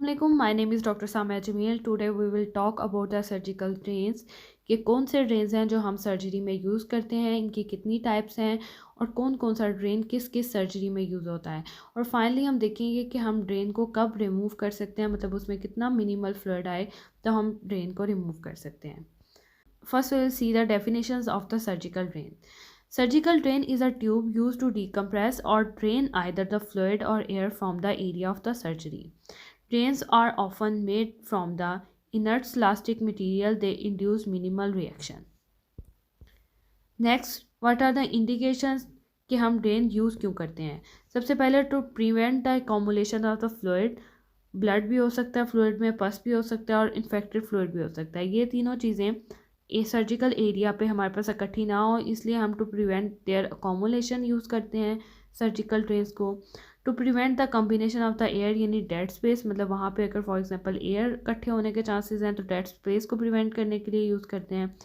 Assalamualaikum, my name is doctor Samia Jamil. Today we will talk about the surgical drains कि कौन से drains हैं जो हम सर्जरी में यूज़ करते हैं, इनकी कितनी टाइप्स हैं और कौन कौन सा ड्रेन किस किस सर्जरी में यूज़ होता है। और फाइनली हम देखेंगे कि हम ड्रेन को कब रिमूव कर सकते हैं, मतलब उसमें कितना मिनिमल फ्लूइड आए तो हम ड्रेन को रिमूव कर सकते हैं। First we will see the definitions of the surgical drain. Surgical drain is a tube used to decompress or drain either the fluid or air from the area of the surgery. Drains are often made from the inert elastic material. They induce minimal reaction. Next, what are the indications कि हम drain use क्यों करते हैं। सबसे पहले to prevent the accumulation of the fluid, blood भी हो सकता है फ्लूइड में, पस भी हो सकता है और इन्फेक्टेड फ्लूइड भी हो सकता है। ये तीनों चीज़ें सर्जिकल एरिया पे हमारे पास इकट्ठी ना हो, इसलिए हम to prevent their accumulation use करते हैं सर्जिकल ड्रेन्स को। To prevent the combination of the air, यानी डेड स्पेस, मतलब वहाँ पे अगर फॉर एग्जांपल एयर इकट्ठे होने के चांसेस हैं तो डेड स्पेस को प्रिवेंट करने के लिए यूज़ करते हैं।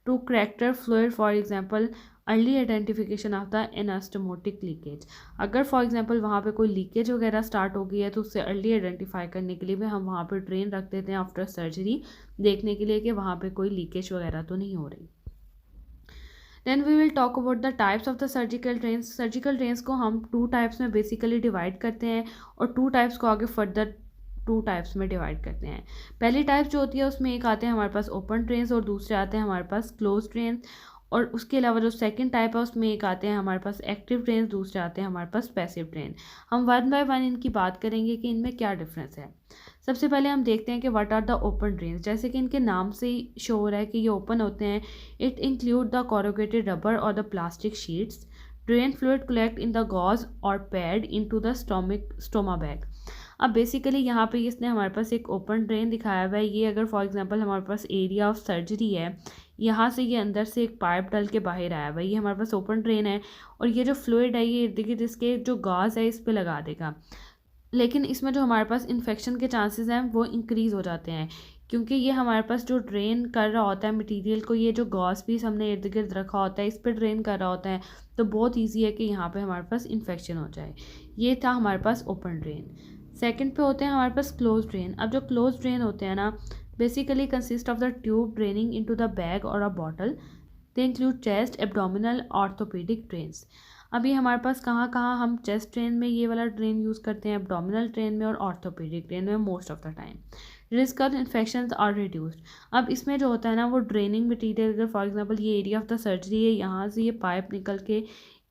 To character fluid, for example early identification of the anastomotic leakage, अगर फॉर एग्जांपल वहाँ पे कोई लीकेज वगैरह स्टार्ट हो गई है तो उससे अर्ली आइडेंटिफाई करने के लिए भी हम वहाँ पे ड्रेन रख देते हैं आफ्टर सर्जरी, देखने के लिए कि वहाँ पे कोई लीकेज वगैरह तो नहीं हो रही। Then we will talk about the types of the surgical drains. Surgical drains को हम टू टाइप्स में बेसिकली डिवाइड करते हैं और टू टाइप्स को आगे फर्दर टू टाइप्स में डिवाइड करते हैं। पहली टाइप जो होती है उसमें एक आते हैं हमारे पास ओपन ड्रेन्स और दूसरे आते हैं हमारे पास क्लोज ड्रेन्स। और उसके अलावा जो सेकंड टाइप है उसमें एक आते हैं हमारे पास एक्टिव ड्रेन, दूसरे आते हैं हमारे पास पैसिव ड्रेन। हम वन बाय वन इनकी बात करेंगे कि इनमें क्या डिफरेंस है। सबसे पहले हम देखते हैं कि what are the open drains. जैसे कि इनके नाम से ही शो हो रहा है कि ये ओपन होते हैं। It include the corrugated rubber और the plastic sheets. Drain fluid collect in the gauze और pad into the stoma bag. अब बेसिकली यहाँ पे इसने हमारे पास एक ओपन ड्रेन दिखाया हुआ है। ये अगर फॉर एग्जांपल हमारे पास एरिया ऑफ सर्जरी है, यहाँ से ये अंदर से एक पाइप डल के बाहर आया हुआ है, ये हमारे पास ओपन ड्रेन है। और ये जो फ्लूइड है ये इर्द गिर्द इसके जो गॉज है इस पर लगा देगा। लेकिन इसमें जो हमारे पास इन्फेक्शन के चांसेस हैं वो इंक्रीज़ हो जाते हैं, क्योंकि ये हमारे पास जो ड्रेन कर रहा होता है मटेरियल को, ये जो गॉस पीस हमने इर्द गिर्द रखा होता है इस पर ड्रेन कर रहा होता है, तो बहुत ईजी है कि यहाँ पे हमारे पास इन्फेक्शन हो जाए। ये था हमारे पास ओपन ड्रेन। सेकंड पे होते हैं हमारे पास क्लोज ड्रेन। अब जो क्लोज ड्रेन होते हैं ना, basically consist of the tube draining into the bag और a bottle. They include chest, abdominal, orthopaedic drains. अभी हमारे पास कहाँ कहाँ हम चेस्ट ड्रेन में ये वाला ड्रेन यूज़ करते हैं, एब्डोमिनल ड्रेन में और ऑर्थोपेडिक ड्रेन में most of the time. Risk of infection are reduced. अब इसमें जो होता है ना वो ड्रेनिंग मटीरियल, अगर फॉर एग्जांपल ये एरिया ऑफ द सर्जरी है, यहाँ से ये पाइप निकल के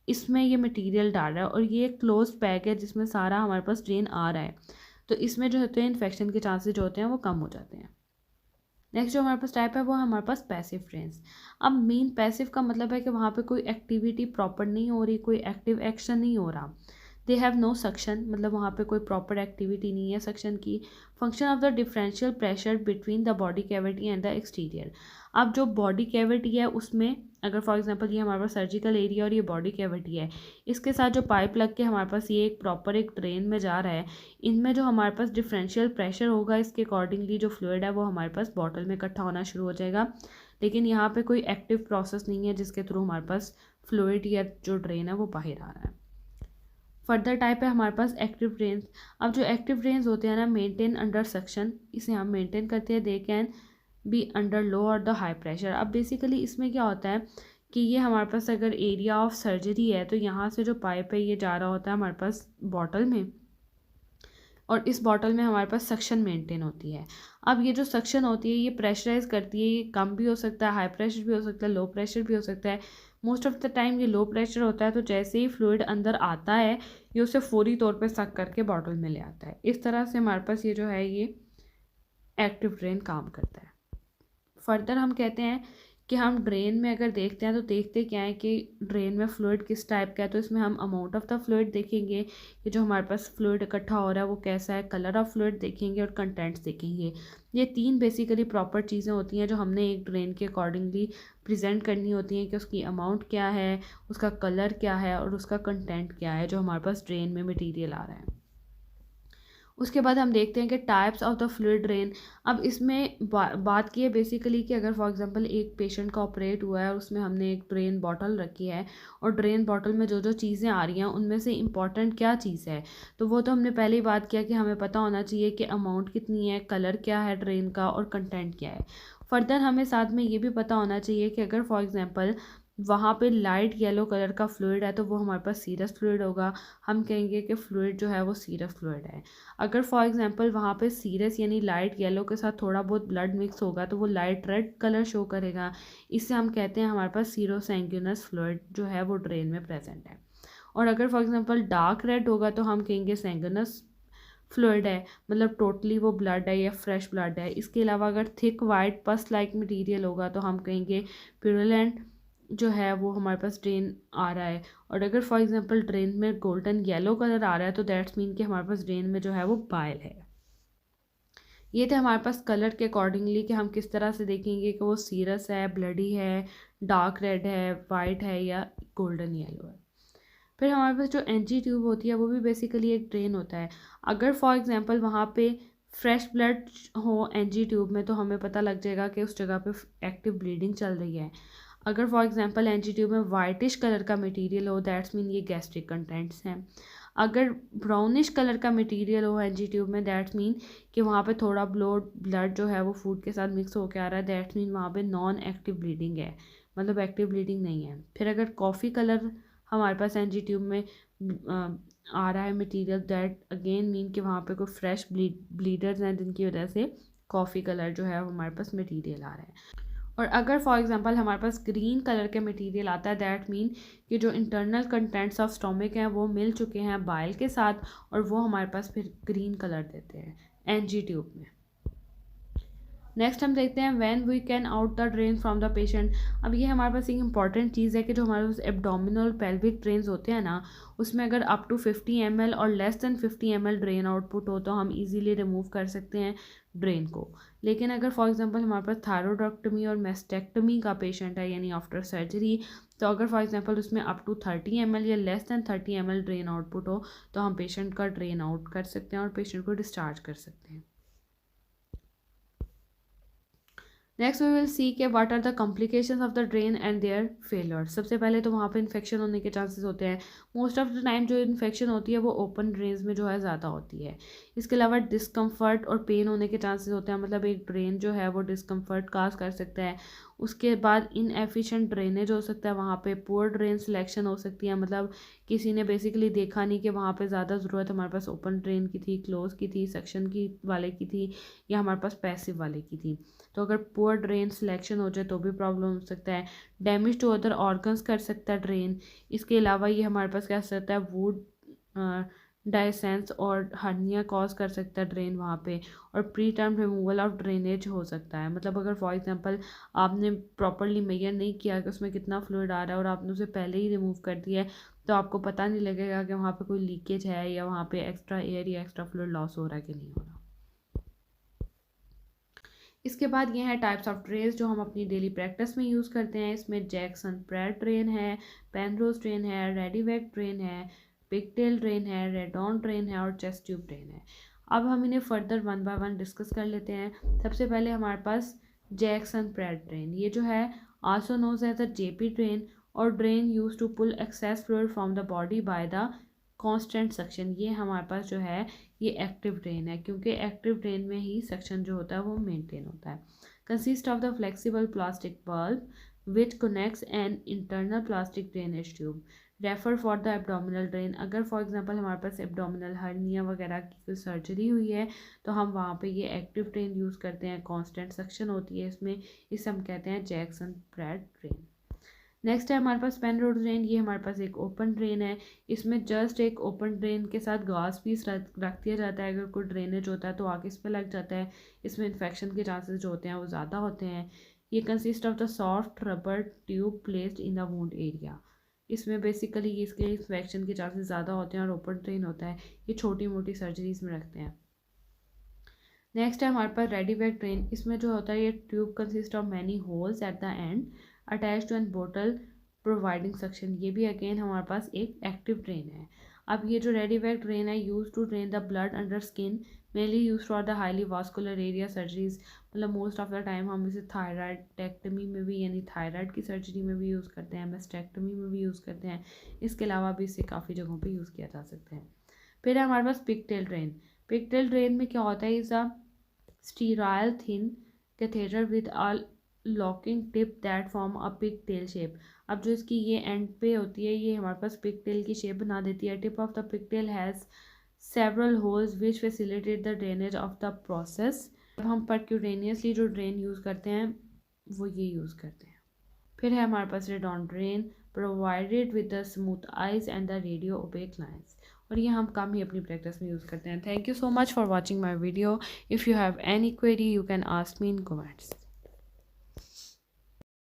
इसमें ये मटेरियल डाल रहा है और ये क्लोज पैक है जिसमें सारा हमारे पास ड्रेन आ रहा है, तो इसमें जो होते हैं इन्फेक्शन के चांसेस जो होते हैं वो कम हो जाते हैं। नेक्स्ट जो हमारे पास टाइप है वो है हमारे पास पैसिव ड्रेन्स। अब मेन पैसिव का मतलब है कि वहाँ पे कोई एक्टिविटी प्रॉपर नहीं हो रही, कोई एक्टिव एक्शन नहीं हो रहा। दे हैव नो सक्शन, मतलब वहाँ पे कोई प्रॉपर एक्टिविटी नहीं है सक्शन की। Function of the differential pressure between the body cavity and the exterior. अब जो बॉडी कैविटी है उसमें अगर फॉर एग्जांपल ये हमारे पास सर्जिकल एरिया और ये बॉडी कैविटी है, इसके साथ जो पाइप लग के हमारे पास ये एक प्रॉपर एक ड्रेन में जा रहा है, इनमें जो हमारे पास डिफरेंशियल प्रेशर होगा इसके अकॉर्डिंगली जो फ्लूइड है वो हमारे पास बॉटल में इकट्ठा होना शुरू हो जाएगा। लेकिन यहाँ पे कोई एक्टिव प्रोसेस नहीं है जिसके थ्रू हमारे पास फ्लूइड या जो ड्रेन है वो बाहर आ रहा है। फर्दर टाइप है हमारे पास एक्टिव ड्रेन्स। अब जो एक्टिव ड्रेन्स होते हैं ना, मेंटेन अंडर सक्शन, इसे हम मेंटेन करते हैं। दे कैन बी अंडर लो और द हाई प्रेशर। अब बेसिकली इसमें क्या होता है कि ये हमारे पास अगर एरिया ऑफ सर्जरी है तो यहाँ से जो पाइप है ये जा रहा होता है हमारे पास बॉटल में, और इस बॉटल में हमारे पास सक्शन मेंटेन होती है। अब ये जो सक्शन होती है ये प्रेशराइज करती है, ये कम भी हो सकता है, हाई प्रेशर भी हो सकता है, लो प्रेशर भी हो सकता है। मोस्ट ऑफ द टाइम ये लो प्रेशर होता है, तो जैसे ही फ्लूइड अंदर आता है ये उसे फौरी तौर पे सक करके बॉटल में ले आता है। इस तरह से हमारे पास ये जो है ये एक्टिव ड्रेन काम करता है। फर्दर हम कहते हैं कि हम ड्रेन में अगर देखते हैं तो देखते क्या है कि ड्रेन में फ्लूइड किस टाइप का है, तो इसमें हम अमाउंट ऑफ द फ्लूइड देखेंगे कि जो हमारे पास फ्लूइड इकट्ठा हो रहा है वो कैसा है, कलर ऑफ फ्लूइड देखेंगे और कंटेंट्स देखेंगे। ये तीन बेसिकली प्रॉपर चीज़ें होती हैं जो हमने एक ड्रेन के अकॉर्डिंगली प्रेजेंट करनी होती हैं कि उसकी अमाउंट क्या है, उसका कलर क्या है और उसका कंटेंट क्या है जो हमारे पास ड्रेन में मटीरियल आ रहा है। उसके बाद हम देखते हैं कि types of the fluid drain. अब इसमें बात की है बेसिकली कि अगर फॉर एग्जांपल एक पेशेंट का ऑपरेट हुआ है और उसमें हमने एक ड्रेन बॉटल रखी है और ड्रेन बॉटल में जो जो चीज़ें आ रही हैं उनमें से इम्पॉर्टेंट क्या चीज़ है, तो वो तो हमने पहले ही बात किया कि हमें पता होना चाहिए कि अमाउंट कितनी है, कलर क्या है ड्रेन का और कंटेंट क्या है। फर्दर हमें साथ में ये भी पता होना चाहिए कि अगर फॉर एग्जांपल वहाँ पे लाइट येलो कलर का फ्लूइड है तो वो हमारे पास सीरस फ्लूइड होगा, हम कहेंगे कि फ्लूइड जो है वो सीरस फ्लूइड है। अगर फॉर एग्जांपल वहाँ पे सीरस यानी लाइट येलो के साथ थोड़ा बहुत ब्लड मिक्स होगा तो वो लाइट रेड कलर शो करेगा, इससे हम कहते हैं हमारे पास सीरोसैंगुइनस फ्लूइड जो है वो ड्रेन में प्रेजेंट है। और अगर फॉर एग्जांपल डार्क रेड होगा तो हम कहेंगे सैंगुइनस फ्लूइड है, मतलब टोटली वो ब्लड है या फ्रेश ब्लड है। इसके अलावा अगर थिक वाइट पस लाइक मटेरियल होगा तो हम कहेंगे प्यूरुलेंट जो है वो हमारे पास ड्रेन आ रहा है। और अगर फॉर एग्जांपल ड्रेन में गोल्डन येलो कलर आ रहा है तो दैट्स मीन कि हमारे पास ड्रेन में जो है वो बाइल है। ये थे हमारे पास कलर के अकॉर्डिंगली कि हम किस तरह से देखेंगे कि वो सीरस है, ब्लडी है, डार्क रेड है, वाइट है या गोल्डन येलो है। फिर हमारे पास जो एनजी ट्यूब होती है वो भी बेसिकली एक ड्रेन होता है। अगर फॉर एग्जांपल वहाँ पे फ्रेश ब्लड हो एनजी ट्यूब में तो हमें पता लग जाएगा कि उस जगह पे एक्टिव ब्लीडिंग चल रही है। अगर फॉर एग्जांपल एनजी ट्यूब में वाइटिश कलर का मटेरियल हो दैट्स मीन ये गैस्ट्रिक कंटेंट्स हैं। अगर ब्राउनिश कलर का मटेरियल हो एनजी ट्यूब में दैट्स मीन कि वहाँ पे थोड़ा ब्लड जो है वो फूड के साथ मिक्स होकर आ रहा है, दैट्स मीन वहाँ पे नॉन एक्टिव ब्लीडिंग है, मतलब एक्टिव ब्लीडिंग नहीं है। फिर अगर कॉफ़ी कलर हमारे पास एनजी ट्यूब में आ रहा है मटेरियल, दैट अगेन मीन कि वहाँ पे कोई फ्रेश ब्लीडर्स हैं जिनकी वजह से कॉफ़ी कलर जो है हमारे पास मटेरियल आ रहा है। और अगर फॉर एग्जांपल हमारे पास ग्रीन कलर के मटेरियल आता है दैट मीन कि जो इंटरनल कंटेंट्स ऑफ स्टोमक हैं वो मिल चुके हैं बाइल के साथ और वो हमारे पास फिर ग्रीन कलर देते हैं एनजी ट्यूब में। नेक्स्ट हम देखते हैं when we can out the drain from the patient. अब ये हमारे पास एक इंपॉर्टेंट चीज़ है कि जो हमारे पास एब्डोमिनल पेल्विक ड्रेन्स होते हैं ना, उसमें अगर अप टू 50 ml और less than 50 ml drain output हो तो हम इजीली रिमूव कर सकते हैं ड्रेन को। लेकिन अगर फॉर एग्जांपल हमारे पास थायरोइडक्टमी और मेस्टेक्टमी का पेशेंट है यानी आफ्टर सर्जरी, तो अगर फॉर एग्जांपल उसमें अप टू 30 ml या less than 30 ml drain output हो तो हम पेशेंट का ड्रेन आउट कर सकते हैं और पेशेंट को डिस्चार्ज कर सकते हैं। नेक्स्ट वी विल सी के what are the complications of the drain and their failure. सबसे पहले तो वहाँ पे इन्फेक्शन होने के चांसेस होते हैं। मोस्ट ऑफ द टाइम जो इन्फेक्शन होती है वो ओपन ड्रेन्स में जो है ज़्यादा होती है। इसके अलावा डिस्कम्फर्ट और पेन होने के चांसेस होते हैं, मतलब एक ड्रेन जो है वो डिस्कम्फर्ट काज कर सकता है। उसके बाद इनएफिशिएंट ड्रेनेज हो सकता है, वहाँ पे पुअर ड्रेन सिलेक्शन हो सकती है, मतलब किसी ने बेसिकली देखा नहीं कि वहाँ पे ज़्यादा ज़रूरत हमारे पास ओपन ड्रेन की थी, क्लोज की थी, सक्शन की वाले की थी या हमारे पास पैसिव वाले की थी। तो अगर पुअर ड्रेन सिलेक्शन हो जाए तो भी प्रॉब्लम हो सकता है। डैमेज टू अदर ऑर्गन्स कर सकता है ड्रेन। इसके अलावा ये हमारे पास क्या सकता है वुड डायसेंस और हर्निया कॉज कर सकता है ड्रेन वहाँ पे। और pre term removal of drainage हो सकता है, मतलब अगर फॉर एग्जांपल आपने प्रॉपरली मेजर नहीं किया कि उसमें कितना फ्लूइड आ रहा है और आपने उसे पहले ही रिमूव कर दिया है तो आपको पता नहीं लगेगा कि वहाँ पे कोई लीकेज है या वहाँ पे एक्स्ट्रा एयर या एक्स्ट्रा फ्लूइड लॉस हो रहा है कि नहीं हो रहा। इसके बाद ये है टाइप्स ऑफ ट्रेस जो हम अपनी डेली प्रैक्टिस में यूज़ करते हैं। इसमें जैक्सन प्रेट ट्रेन है, पेनरोज ट्रेन है, रेडीवेक ट्रेन है, पिगटेल ट्रेन है, रेडॉन ट्रेन है और चेस्ट ट्यूब ट्रेन है। अब हम इन्हें further one by one discuss कर लेते हैं। सबसे पहले हमारे पास जैक्सन प्रेट ट्रेन, ये जो है also knows as a JP drain और drain use to pull excess fluid from the body by the constant suction. ये हमारे पास जो है ये एक्टिव ड्रेन है क्योंकि एक्टिव ड्रेन में ही सक्शन जो होता है वो मेंटेन होता है। Consist of the flexible plastic bulb which connects an internal plastic drainage tube refer for the abdominal drain. अगर फॉर एग्जांपल हमारे पास एब्डोमिनल हर्निया वगैरह की कोई सर्जरी हुई है तो हम वहाँ पे ये एक्टिव ड्रेन यूज़ करते हैं, कांस्टेंट सक्शन होती है इसमें, इसे हम कहते हैं जैक्सन प्रेट ड्रेन। नेक्स्ट है हमारे पास पेनरोज ड्रेन, ये हमारे पास एक ओपन ड्रेन है। इसमें जस्ट एक ओपन ड्रेन के साथ ग्लास पीस रख दिया जाता है, अगर कोई ड्रेनेज होता है तो आगे इस पर लग जाता है। इसमें इन्फेक्शन के चांसेस जो होते हैं वो ज़्यादा होते हैं। ये consist of the soft rubber tube placed in the wound area. इसमें बेसिकली इसके इन्फेक्शन के चांसेस ज़्यादा होते हैं और ओपन ड्रेन होता है, ये छोटी मोटी सर्जरीज में रखते हैं। नेक्स्ट है हमारे पास रेडीवेक ड्रेन, इसमें जो होता है ये tube consist of many holes at the end attach to an bottle providing suction. ये भी अगेन हमारे पास एक एक्टिव ड्रेन है। अब ये जो रेडिवेक ड्रेन है, use to drain the blood under skin, mainly use for the highly vascular area surgeries. मतलब मोस्ट ऑफ द टाइम हम इसे थायराइडेक्टमी में भी, यानी थायराइड की सर्जरी में भी यूज़ करते हैं, मेस्टेक्टमी में भी यूज़ करते हैं। इसके अलावा भी इसे काफ़ी जगहों पे यूज़ किया जा सकता है। फिर है हमारे पास पिगटेल ड्रेन। पिगटेल ड्रेन में क्या होता है, is a sterile thin catheter with a locking tip that form a pigtail shape. अब जो इसकी ये एंड पे होती है, ये हमारे पास पिगटेल की शेप बना देती है। Tip of the pigtail has several holes which facilitate the drainage of the process. अब हम परक्यूटेनियसली जो ड्रेन यूज़ करते हैं वो ये यूज़ करते हैं। फिर है हमारे पास Redon drain, provided with the smooth eyes and the radio opaque lines. और ये हम कम ही अपनी प्रैक्टिस में यूज़ करते हैं। Thank you so much for watching my video. If you have any query you can ask me in comments.